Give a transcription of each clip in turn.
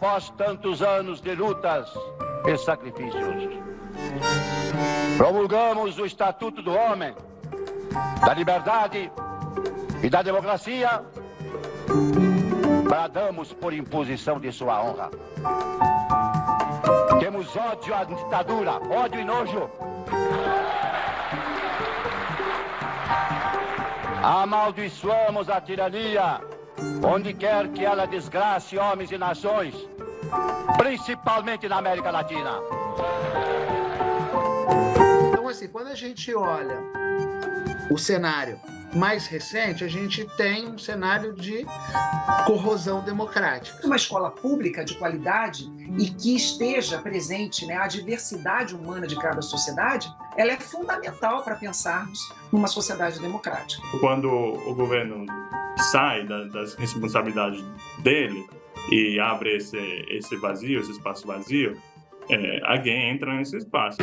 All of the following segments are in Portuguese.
após tantos anos de lutas e sacrifícios. Promulgamos o Estatuto do Homem, da Liberdade e da Democracia. Bradamos por imposição de sua honra. Temos ódio à ditadura, ódio e nojo. Amaldiçoamos a tirania, onde quer que ela desgrace homens e nações, principalmente na América Latina. Então, assim, quando a gente olha o cenário mais recente, a gente tem um cenário de corrosão democrática. Uma escola pública de qualidade e que esteja presente, né, a diversidade humana de cada sociedade, ela é fundamental para pensarmos numa sociedade democrática. Quando o governo sai das responsabilidades dele e abre esse vazio, esse espaço vazio, alguém entra nesse espaço.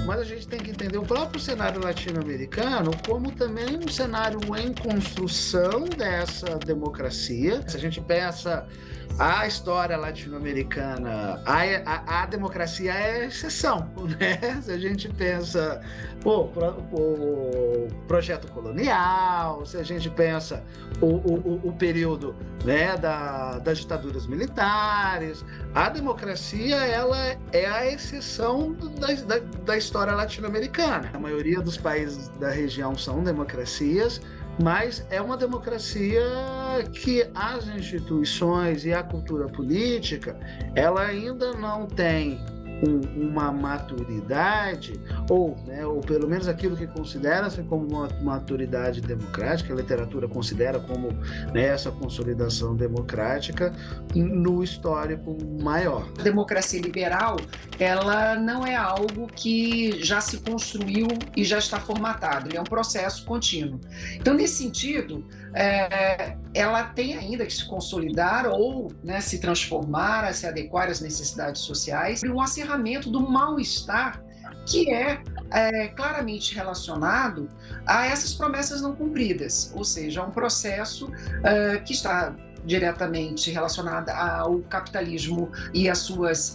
Mas a gente tem que entender o próprio cenário latino-americano como também um cenário em construção dessa democracia. Se a gente pensa a história latino-americana, a democracia é a exceção, né? Se a gente pensa o projeto colonial, se a gente pensa o período, né, das ditaduras militares, a democracia ela é a exceção da história latino-americana. A maioria dos países da região são democracias, mas é uma democracia que as instituições e a cultura política, ela ainda não tem uma maturidade, ou pelo menos aquilo que considera-se como uma maturidade democrática, a literatura considera como, né, essa consolidação democrática no histórico maior. A democracia liberal, ela não é algo que já se construiu e já está formatado, ele é um processo contínuo. Então, nesse sentido, ela tem ainda que se consolidar ou, né, se transformar, a se adequar às necessidades sociais, e um acerramento do mal-estar que é claramente relacionado a essas promessas não cumpridas, ou seja, um processo que está diretamente relacionado ao capitalismo e às suas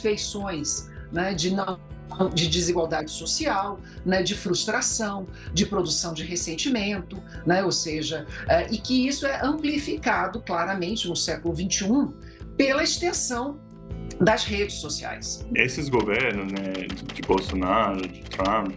feições, né, de desigualdade social, né, de frustração, de produção de ressentimento, né, ou seja, e que isso é amplificado claramente no século XXI pela extensão das redes sociais. Esses governos, né, de Bolsonaro, de Trump,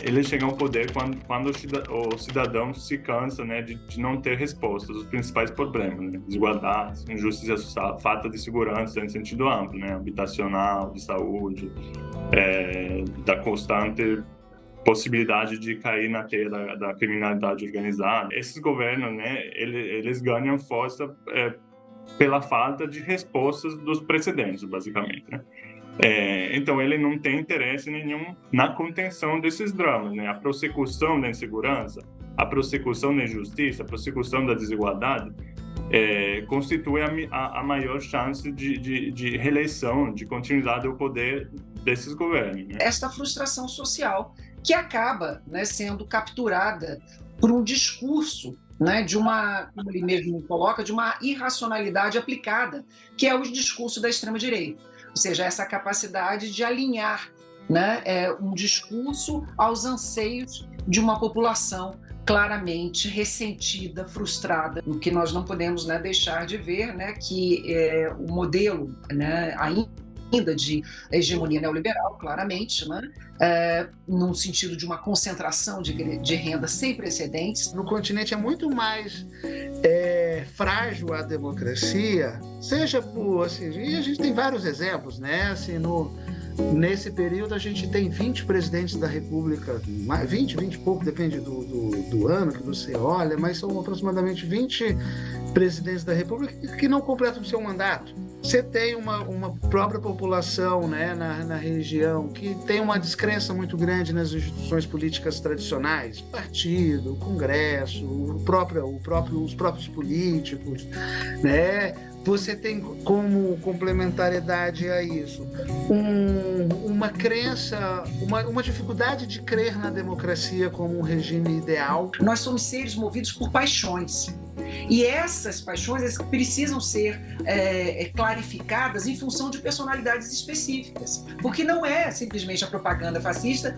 eles chegam ao poder quando o cidadão se cansa, né, de não ter respostas aos principais problemas, né, desigualdade, injustiça social, falta de segurança em sentido amplo, né, habitacional, de saúde, da constante possibilidade de cair na teia da criminalidade organizada. Esses governos, né, eles ganham força pela falta de respostas dos precedentes, basicamente, né? Então, ele não tem interesse nenhum na contenção desses dramas, né? A prossecução da insegurança, a prossecução da injustiça, a prossecução da desigualdade constitui a maior chance de reeleição, de continuidade do poder desses governos, né? Esta frustração social que acaba, né, sendo capturada por um discurso, né, de uma, como ele mesmo coloca, de uma irracionalidade aplicada, que é o discurso da extrema-direita. Ou seja, essa capacidade de alinhar, né, um discurso aos anseios de uma população claramente ressentida, frustrada. O que nós não podemos, né, deixar de ver, né, que o modelo, né, ainda ainda de hegemonia neoliberal, claramente, né? Num sentido de uma concentração de renda sem precedentes. No continente é muito mais frágil a democracia, seja por... Assim, e a gente tem vários exemplos, né? Assim, nesse período a gente tem 20 presidentes da República, 20 e pouco, depende do ano que você olha, mas são aproximadamente 20 presidentes da República que não completam o seu mandato. Você tem uma própria população, né, na região que tem uma descrença muito grande nas instituições políticas tradicionais, partido, Congresso, os próprios políticos, né? Você tem como complementariedade a isso uma crença, uma dificuldade de crer na democracia como um regime ideal. Nós somos seres movidos por paixões. E essas paixões precisam ser clarificadas em função de personalidades específicas. Porque não é simplesmente a propaganda fascista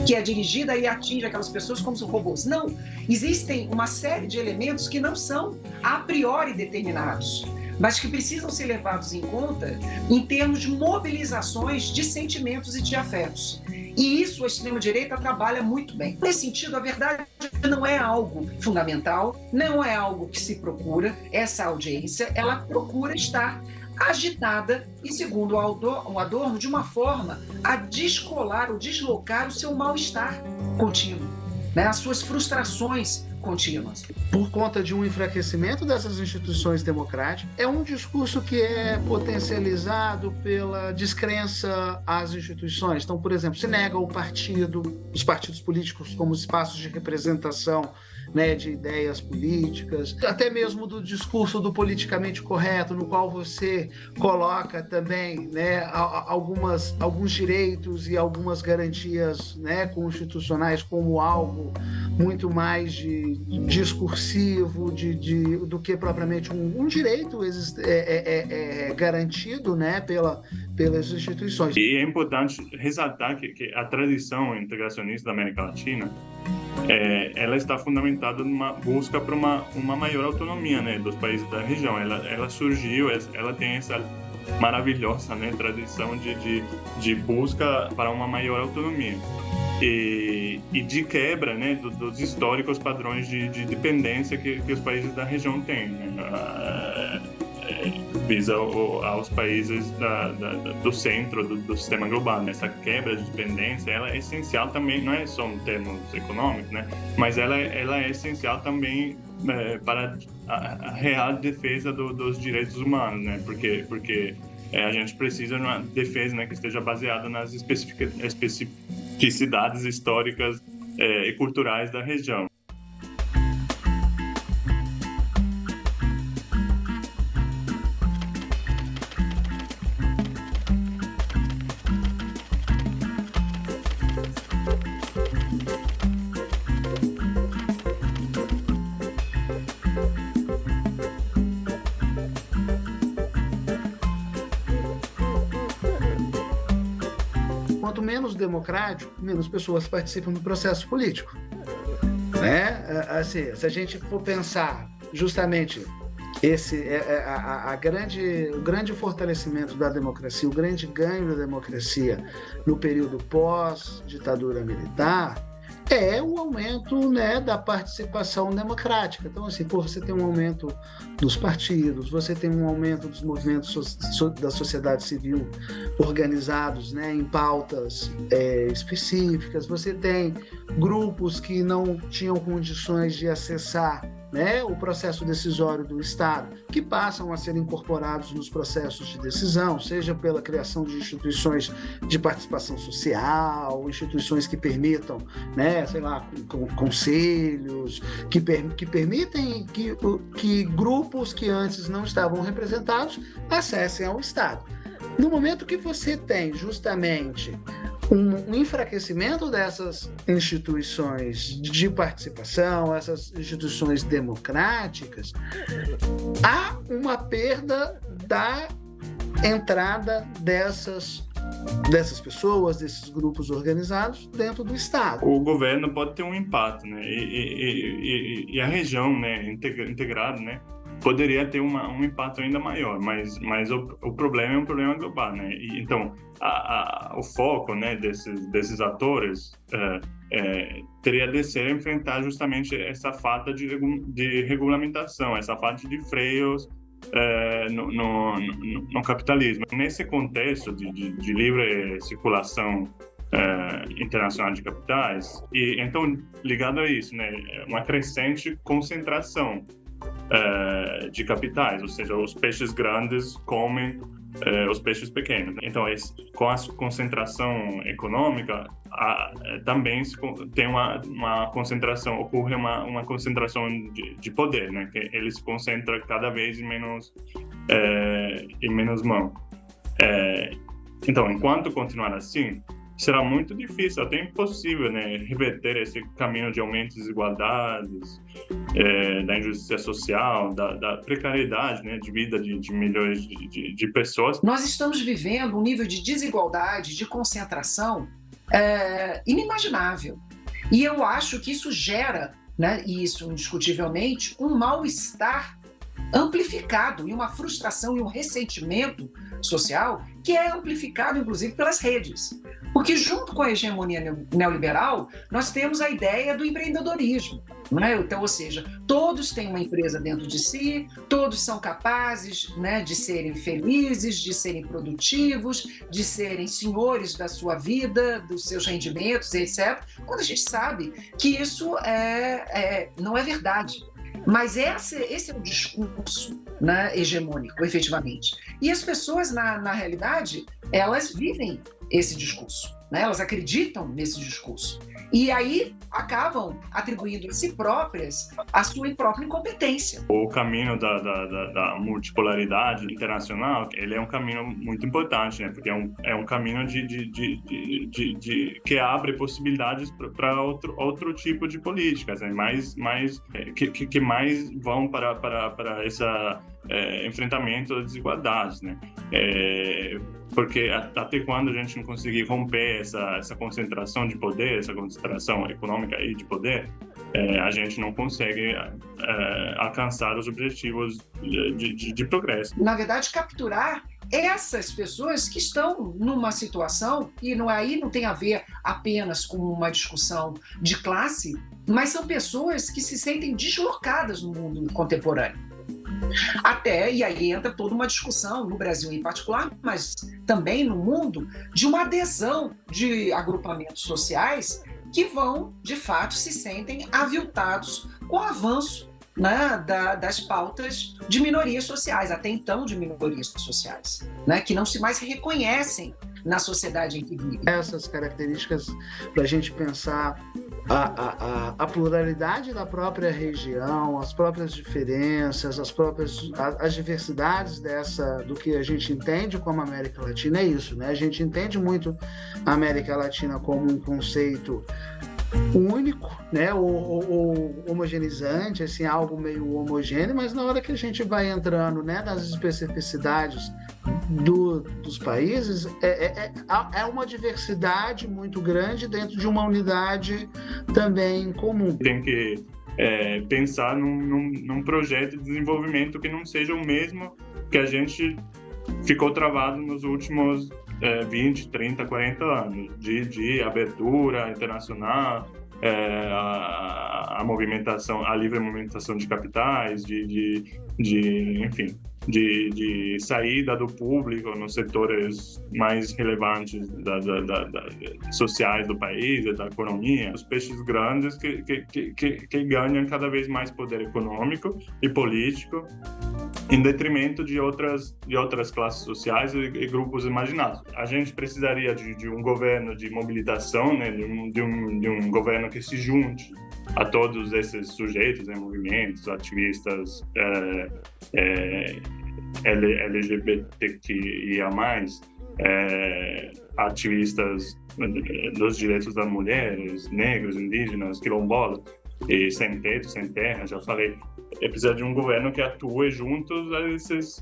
que é dirigida e atinge aquelas pessoas como robôs. Não. Existem uma série de elementos que não são a priori determinados, mas que precisam ser levados em conta em termos de mobilizações de sentimentos e de afetos. E isso a extrema-direita trabalha muito bem. Nesse sentido, a verdade não é algo fundamental, não é algo que se procura. Essa audiência, ela procura estar agitada e, segundo o Adorno, de uma forma a descolar ou deslocar o seu mal-estar contínuo, né? As suas frustrações contínuas. Por conta de um enfraquecimento dessas instituições democráticas, é um discurso que é potencializado pela descrença às instituições. Então, por exemplo, se nega os partidos políticos como espaços de representação, né, de ideias políticas, até mesmo do discurso do politicamente correto, no qual você coloca também, né, alguns direitos e algumas garantias, né, constitucionais como algo muito mais discursivo do que propriamente um direito garantido, né, pelas instituições. E é importante ressaltar que a tradição integracionista da América Latina ela está fundamentada numa busca por uma maior autonomia, né, dos países da região. Ela surgiu, ela tem essa maravilhosa, né, tradição de busca para uma maior autonomia e de quebra, né, dos históricos padrões de dependência que os países da região têm, né, visa aos países do centro do sistema global. Essa quebra de dependência, ela é essencial também, não é só em termos econômicos, né, mas ela é essencial também para a real defesa dos direitos humanos, né, porque a gente precisa de uma defesa, né, que esteja baseada nas especificidades históricas e culturais da região. Quanto menos democrático, menos pessoas participam do processo político, né? Assim, se a gente for pensar justamente o grande fortalecimento da democracia, o grande ganho da democracia no período pós-ditadura militar, é o aumento, né, da participação democrática. Então, assim, você tem um aumento dos partidos, você tem um aumento dos movimentos da sociedade civil organizados, né, em pautas específicas, você tem grupos que não tinham condições de acessar, né, o processo decisório do Estado, que passam a ser incorporados nos processos de decisão, seja pela criação de instituições de participação social, instituições que permitam, né, sei lá, conselhos, que permitem que grupos que antes não estavam representados acessem ao Estado. No momento que você tem justamente um enfraquecimento dessas instituições de participação, essas instituições democráticas, há uma perda da entrada dessas pessoas, desses grupos organizados dentro do Estado. O governo pode ter um impacto, né? E a região, né, integrada, né, poderia ter um impacto ainda maior, mas o problema é um problema global, né? E, então, o foco, né, desses atores teria de ser enfrentar justamente essa falta de regulamentação, essa falta de freios no capitalismo. Nesse contexto de livre circulação internacional de capitais, e então, ligado a isso, né, uma crescente concentração de capitais, ou seja, os peixes grandes comem os peixes pequenos. Então, com a concentração econômica, também tem uma concentração, ocorre uma concentração de poder, né? Que ele se concentra cada vez em menos mão. Então, enquanto continuar assim, será muito difícil, até impossível, né, reverter esse caminho de aumento de desigualdades, da injustiça social, da precariedade, né, de vida de milhões de pessoas. Nós estamos vivendo um nível de desigualdade, de concentração inimaginável. E eu acho que isso gera, né, e isso indiscutivelmente, um mal-estar amplificado e uma frustração e um ressentimento social que é amplificado, inclusive, pelas redes. Porque junto com a hegemonia neoliberal, nós temos a ideia do empreendedorismo, né? Então, ou seja, todos têm uma empresa dentro de si, todos são capazes, né, de serem felizes, de serem produtivos, de serem senhores da sua vida, dos seus rendimentos, etc. Quando a gente sabe que isso não é verdade. Mas esse é o discurso, né, hegemônico, efetivamente. E as pessoas, na realidade, elas vivem esse discurso, né? Elas acreditam nesse discurso. E aí acabam atribuindo a si próprias a sua própria incompetência. O caminho da multipolaridade internacional, ele é um caminho muito importante, né? Porque é um caminho que abre possibilidades para outro tipo de políticas, né? Que mais vão para esse enfrentamento das desigualdades, né? Porque até quando a gente não conseguir romper essa concentração de poder, essa concentração econômica e de poder, a gente não consegue alcançar os objetivos de progresso. Na verdade, capturar essas pessoas que estão numa situação, e aí não tem a ver apenas com uma discussão de classe, mas são pessoas que se sentem deslocadas no mundo contemporâneo. E aí entra toda uma discussão, no Brasil em particular, mas também no mundo, de uma adesão de agrupamentos sociais que vão, de fato, se sentem aviltados com o avanço, né, das pautas de minorias sociais, até então de minorias sociais, né, que não se mais reconhecem na sociedade em que vivem. Essas características para a gente pensar a pluralidade da própria região, as próprias diferenças, as diversidades do que a gente entende como América Latina, é isso, né? A gente entende muito a América Latina como um conceito único, né, ou homogeneizante, assim, algo meio homogêneo, mas na hora que a gente vai entrando, né, nas especificidades dos países, é uma diversidade muito grande dentro de uma unidade também comum. Tem que pensar num projeto de desenvolvimento que não seja o mesmo que a gente ficou travado nos últimos 20, 30, 40 anos de abertura internacional, a movimentação, a livre movimentação de capitais, enfim, de saída do público nos setores mais relevantes sociais do país, da economia, os peixes grandes que ganham cada vez mais poder econômico e político, em detrimento de outras classes sociais e grupos imaginados. A gente precisaria de um governo de mobilização, né, de um governo que se junte a todos esses sujeitos, né, movimentos, ativistas LGBTQIA+, ativistas dos direitos das mulheres, negros, indígenas, quilombolas, e sem teto, sem terra, já falei. Precisa de um governo que atue juntos a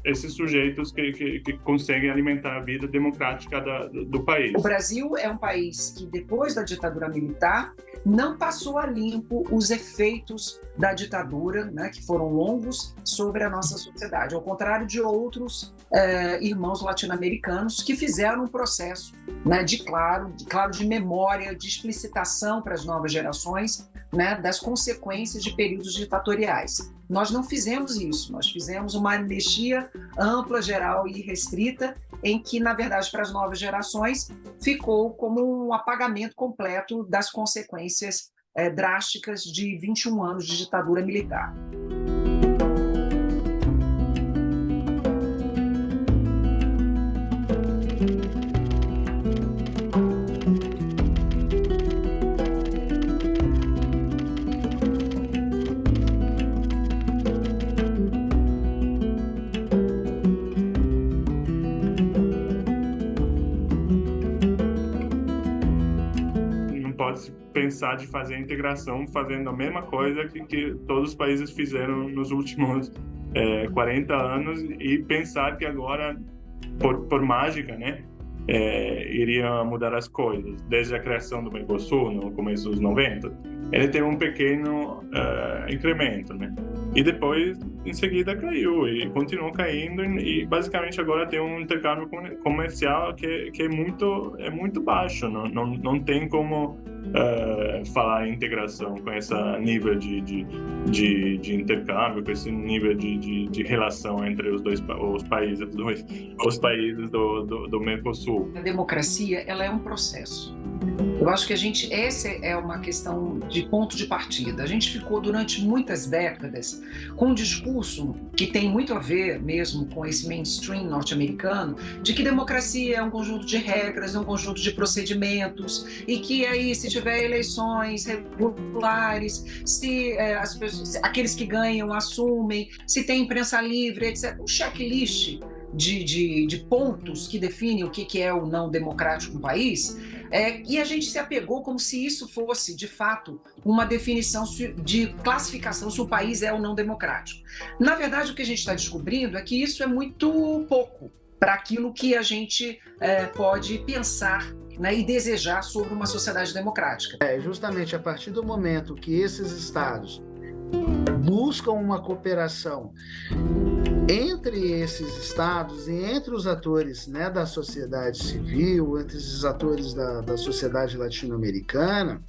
esses sujeitos que conseguem alimentar a vida democrática do país. O Brasil é um país que, depois da ditadura militar, não passou a limpo os efeitos da ditadura, né, que foram longos, sobre a nossa sociedade, ao contrário de outros irmãos latino-americanos que fizeram um processo, né, de memória, de explicitação para as novas gerações, né, das consequências de períodos ditatoriais. Nós não fizemos isso, nós fizemos uma anistia ampla, geral e restrita, em que, na verdade, para as novas gerações, ficou como um apagamento completo das consequências drásticas de 21 anos de ditadura militar. Pensar de fazer a integração fazendo a mesma coisa que todos os países fizeram nos últimos 40 anos e pensar que agora, por mágica, né, iria mudar as coisas. Desde a criação do Mercosul, no começo dos 90, ele teve um pequeno incremento, né? E depois, em seguida, caiu e continuou caindo e basicamente agora tem um intercâmbio comercial que é muito baixo. Não tem como falar em integração com esse nível de intercâmbio, com esse nível de relação entre os países do Mercosul. A democracia, ela é um processo. Eu acho que essa é uma questão de ponto de partida. A gente ficou durante muitas décadas com um discurso que tem muito a ver mesmo com esse mainstream norte-americano, de que democracia é um conjunto de regras, um conjunto de procedimentos, e que aí, se tiver eleições regulares, se aqueles que ganham assumem, se tem imprensa livre, etc. Um checklist de pontos que definem o que é o não democrático no país, e a gente se apegou como se isso fosse, de fato, uma definição de classificação se o país é ou não democrático. Na verdade, o que a gente está descobrindo é que isso é muito pouco para aquilo que a gente pode pensar, né, e desejar sobre uma sociedade democrática. Justamente a partir do momento que esses estados buscam uma cooperação entre esses estados e entre os atores, né, da sociedade civil, entre esses atores da sociedade latino-americana,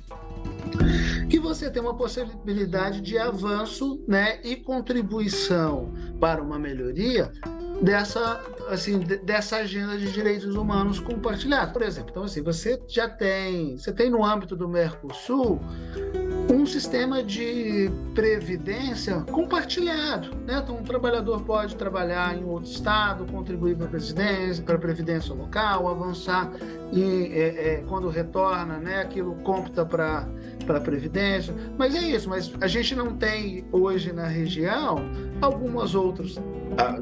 que você tem uma possibilidade de avanço, né, e contribuição para uma melhoria dessa agenda de direitos humanos compartilhada. Por exemplo, então, assim, você tem no âmbito do Mercosul um sistema de previdência compartilhado, né? Então, um trabalhador pode trabalhar em outro estado, contribuir para a previdência local, avançar quando retorna, né? Aquilo computa para a previdência. Mas é isso, mas a gente não tem hoje na região algumas outras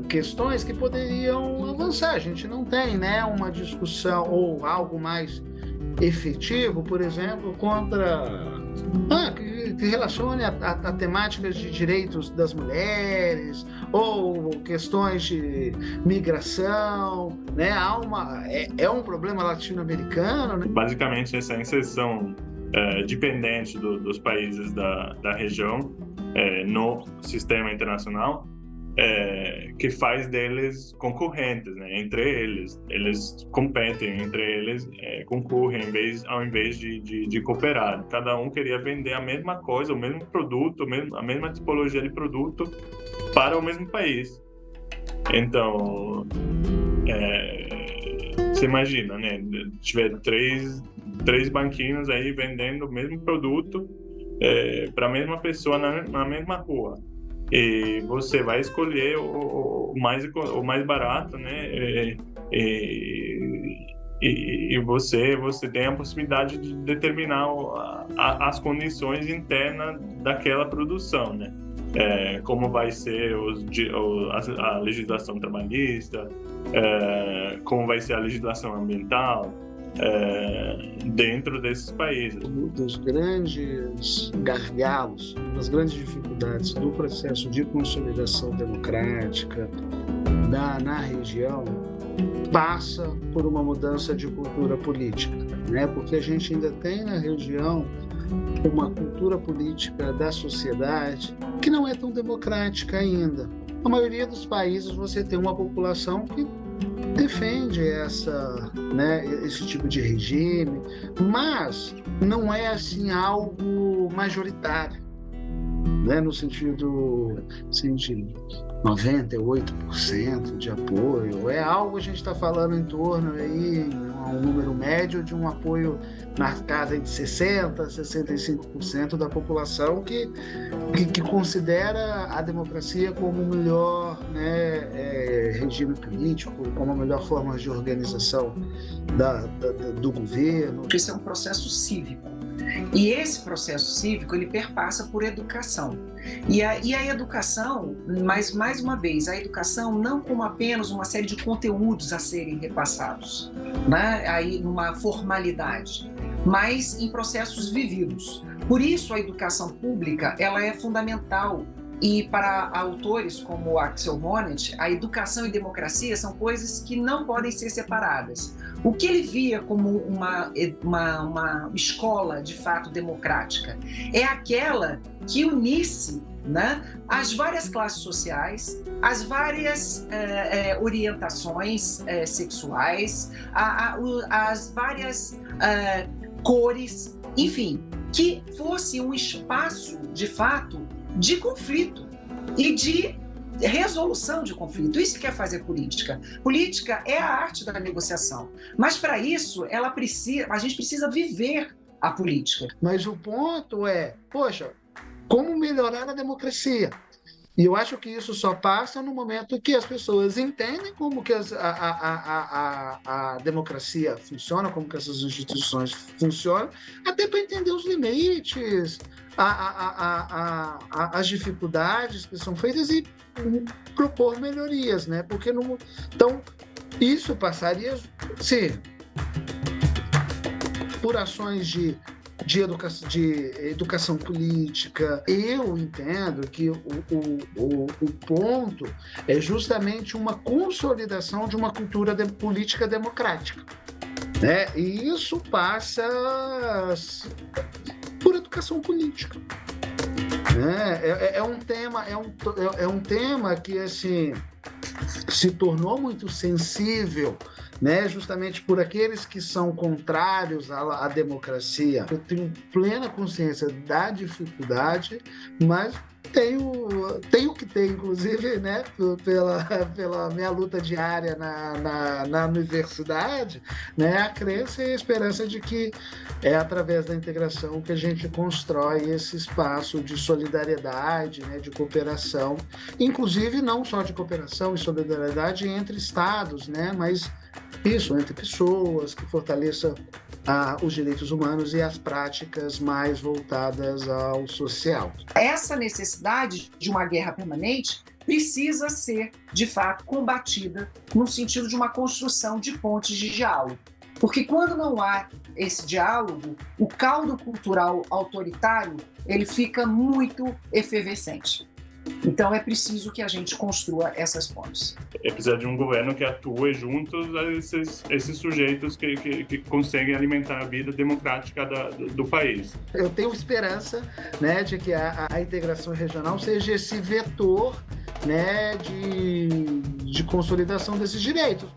questões que poderiam avançar. A gente não tem, né, uma discussão ou algo mais efetivo, por exemplo, que relacione a temáticas de direitos das mulheres ou questões de migração, né? É um problema latino-americano, né? Basicamente, essa inserção dependente dos países da região no sistema internacional que faz deles concorrentes, né? Entre eles competem, entre eles concorrem ao invés de cooperar. Cada um queria vender a mesma coisa, o mesmo produto, a mesma tipologia de produto para o mesmo país. Então, você imagina, né? Tiver três banquinhos aí vendendo o mesmo produto para a mesma pessoa na mesma rua. E você vai escolher o mais barato, né? E você tem a possibilidade de determinar as condições internas daquela produção, né? Como vai ser a legislação trabalhista, como vai ser a legislação ambiental, dentro desses países. Um dos grandes gargalos, das grandes dificuldades do processo de consolidação democrática na região passa por uma mudança de cultura política, né? Porque a gente ainda tem na região uma cultura política da sociedade que não é tão democrática ainda. Na maioria dos países você tem uma população que defende esse tipo de regime, mas não é assim algo majoritário, né? No sentido de 98% de apoio. É algo, a gente está falando em torno aí, um número médio de um apoio na casa de 60%, 65% da população que considera a democracia como o melhor, regime político, como a melhor forma de organização do governo. Isso é um processo cívico. E esse processo cívico, ele perpassa por educação. E a educação, mais uma vez, a educação não como apenas uma série de conteúdos a serem repassados, né? Aí numa formalidade, mas em processos vividos. Por isso a educação pública, ela é fundamental. E para autores como Axel Honneth, a educação e democracia são coisas que não podem ser separadas. O que ele via como uma escola, de fato, democrática é aquela que unisse, né, as várias classes sociais, as várias orientações sexuais, as várias cores, enfim, que fosse um espaço, de fato, de conflito e de resolução de conflito. Isso que é fazer política. Política é a arte da negociação. Mas para isso, a gente precisa viver a política. Mas o ponto é, como melhorar a democracia? E eu acho que isso só passa no momento que as pessoas entendem como que a democracia funciona, como que essas instituições funcionam, até para entender os limites, as dificuldades que são feitas e propor melhorias, né? Porque então isso passaria, sim, por ações de educação política. Eu entendo que o ponto é justamente uma consolidação de uma cultura política democrática, né? E isso passa por educação política. É um tema que assim se tornou muito sensível, né, justamente por aqueles que são contrários à democracia. Eu tenho plena consciência da dificuldade, mas tenho que ter, inclusive, né, pela minha luta diária na universidade, né, a crença e a esperança de que é através da integração que a gente constrói esse espaço de solidariedade, né, de cooperação, inclusive não só de cooperação e solidariedade entre estados, né, mas isso, entre pessoas, que fortaleça os direitos humanos e as práticas mais voltadas ao social. Essa necessidade de uma guerra permanente precisa ser, de fato, combatida no sentido de uma construção de pontes de diálogo. Porque quando não há esse diálogo, o caldo cultural autoritário ele fica muito efervescente. Então é preciso que a gente construa essas pontes. É preciso de um governo que atue juntos a esses sujeitos que conseguem alimentar a vida democrática do país. Eu tenho esperança, né, de que a integração regional seja esse vetor, né, de consolidação desses direitos.